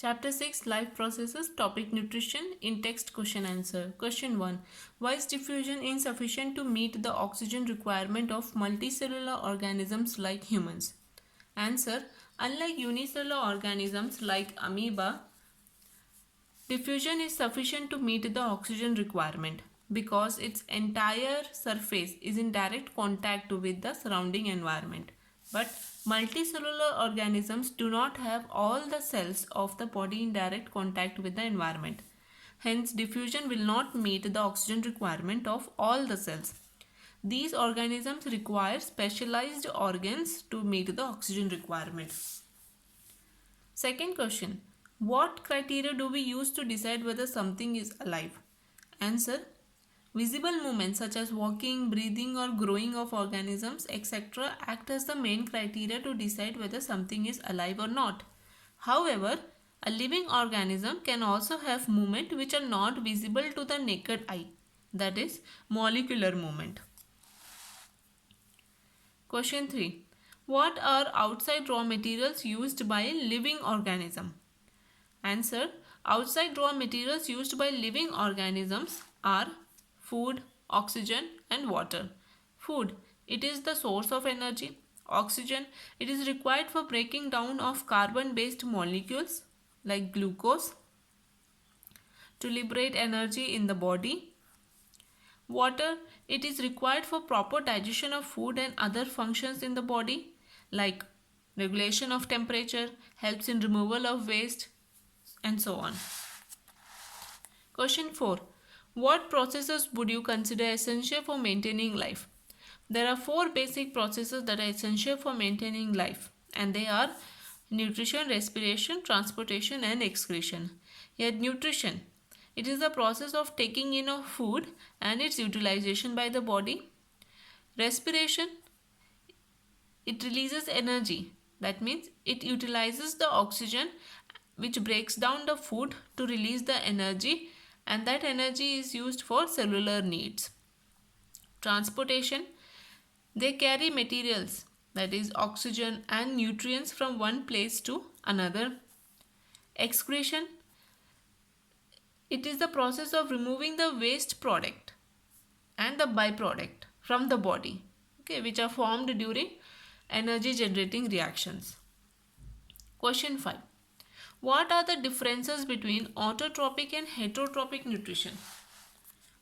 Chapter 6 Life Processes Topic Nutrition in Text Question Answer. Question 1. Why is diffusion insufficient to meet the oxygen requirement of multicellular organisms like humans? Answer. Unlike unicellular organisms like amoeba, diffusion is sufficient to meet the oxygen requirement because its entire surface is in direct contact with the surrounding environment. But multicellular organisms do not have all the cells of the body in direct contact with the environment. Hence, diffusion will not meet the oxygen requirement of all the cells. These organisms require specialized organs to meet the oxygen requirement. Second question. What criteria do we use to decide whether something is alive? Answer. Visible movements such as walking, breathing or growing of organisms etc. act as the main criteria to decide whether something is alive or not. However, a living organism can also have movement which are not visible to the naked eye, that is molecular movement. Question 3. What are outside raw materials used by a living organism? Answer. Outside raw materials used by living organisms are food, oxygen and water. Food. It is the source of energy. Oxygen. It is required for breaking down of carbon-based molecules like glucose to liberate energy in the body. Water. It is required for proper digestion of food and other functions in the body like regulation of temperature, helps in removal of waste and so on. Question 4. What processes would you consider essential for maintaining life? There are 4 basic processes that are essential for maintaining life, and they are nutrition, respiration, transportation and excretion. Yet nutrition, it is the process of taking in of food and its utilization by the body. Respiration, it releases energy. That means it utilizes the oxygen which breaks down the food to release the energy, and that energy is used for cellular needs. Transportation, they carry materials, that is oxygen and nutrients from one place to another. Excretion, it is the process of removing the waste product and the byproduct from the body, which are formed during energy generating reactions. Question 5. What are the differences between autotrophic and heterotrophic nutrition?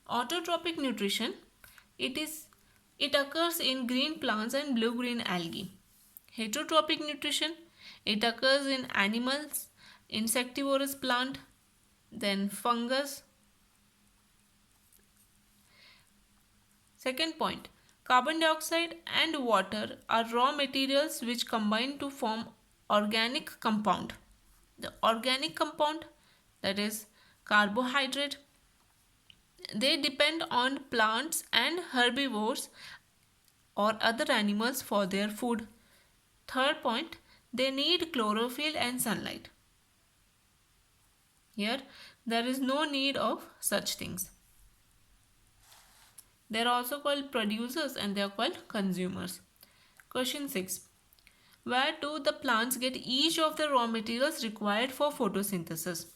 Autotrophic nutrition, it occurs in green plants and blue-green algae. Heterotrophic nutrition, it occurs in animals, insectivorous plant, then fungus. Second point, carbon dioxide and water are raw materials which combine to form organic compound. The organic compound, that is carbohydrate, they depend on plants and herbivores or other animals for their food. Third point, they need chlorophyll and sunlight. Here, there is no need of such things. They are also called producers and they are called consumers. Question 6. Where do the plants get each of the raw materials required for photosynthesis?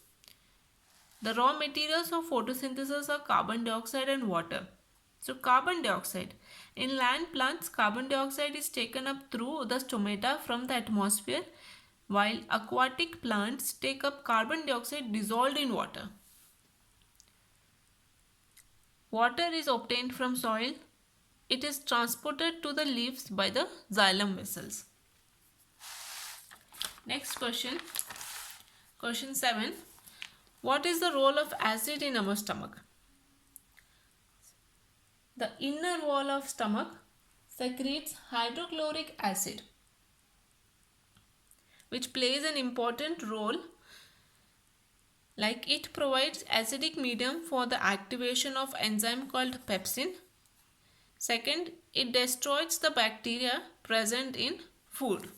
The raw materials of photosynthesis are carbon dioxide and water. So carbon dioxide. In land plants, carbon dioxide is taken up through the stomata from the atmosphere, while aquatic plants take up carbon dioxide dissolved in water. Water is obtained from soil. It is transported to the leaves by the xylem vessels. Next question. Question 7. What is the role of acid in our stomach? The inner wall of stomach secretes hydrochloric acid, which plays an important role, like it provides acidic medium for the activation of enzyme called pepsin. Second, it destroys the bacteria present in food.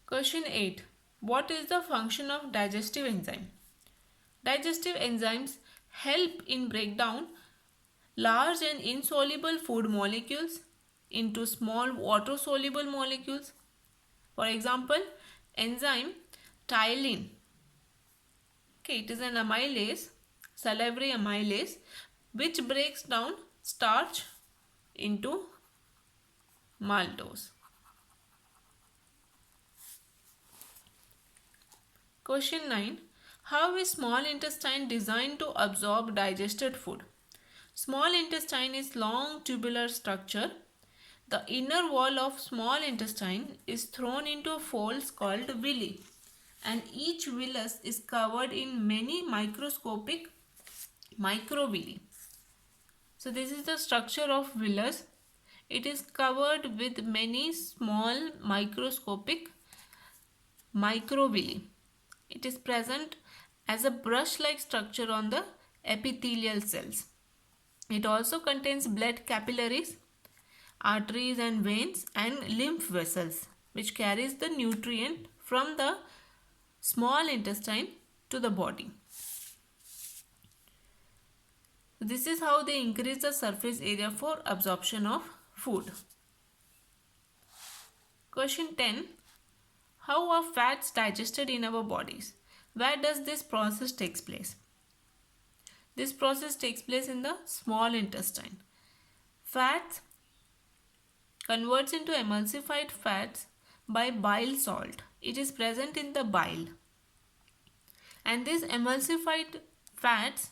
Question 8. What is the function of digestive enzyme? Digestive enzymes help in breakdown large and insoluble food molecules into small water soluble molecules. For example, enzyme Tyline. Okay, it is an amylase, salivary amylase, which breaks down starch into maltose. Question 9. How is small intestine designed to absorb digested food? Small intestine is long tubular structure. The inner wall of small intestine is thrown into folds called villi, and each villus is covered in many microscopic microvilli. So this is the structure of villus. It is covered with many small microscopic microvilli. It is present as a brush-like structure on the epithelial cells. It also contains blood capillaries, arteries and veins, and lymph vessels, which carries the nutrient from the small intestine to the body. This is how they increase the surface area for absorption of food. Question 10. How are fats digested in our bodies? Where does this process takes place? This process takes place in the small intestine. Fats converts into emulsified fats by bile salt. It is present in the bile. And these emulsified fats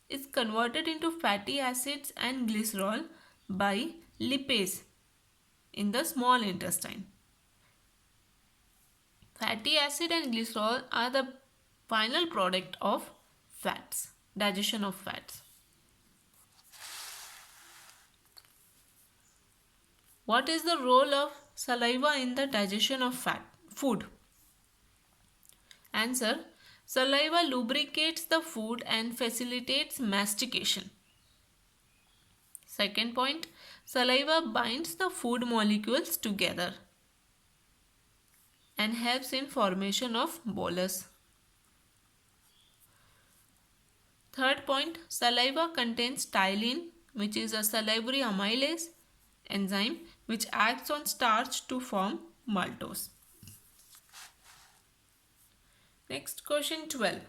is converted into fatty acids and glycerol by lipase in the small intestine. Fatty acid and glycerol are the final product of fats, digestion of fats. What is the role of saliva in the digestion of food? Answer. Saliva lubricates the food and facilitates mastication. Second point, saliva binds the food molecules together and helps in formation of bolus. Third point, saliva contains tyline, which is a salivary amylase enzyme which acts on starch to form maltose. Next, question 12.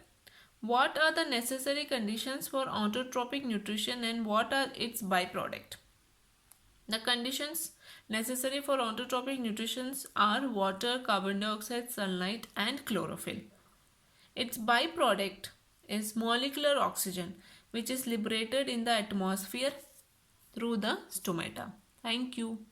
What are the necessary conditions for autotrophic nutrition and what are its byproduct? The conditions necessary for autotrophic nutrition are water, carbon dioxide, sunlight and chlorophyll. Its byproduct is molecular oxygen, which is liberated in the atmosphere through the stomata. Thank you.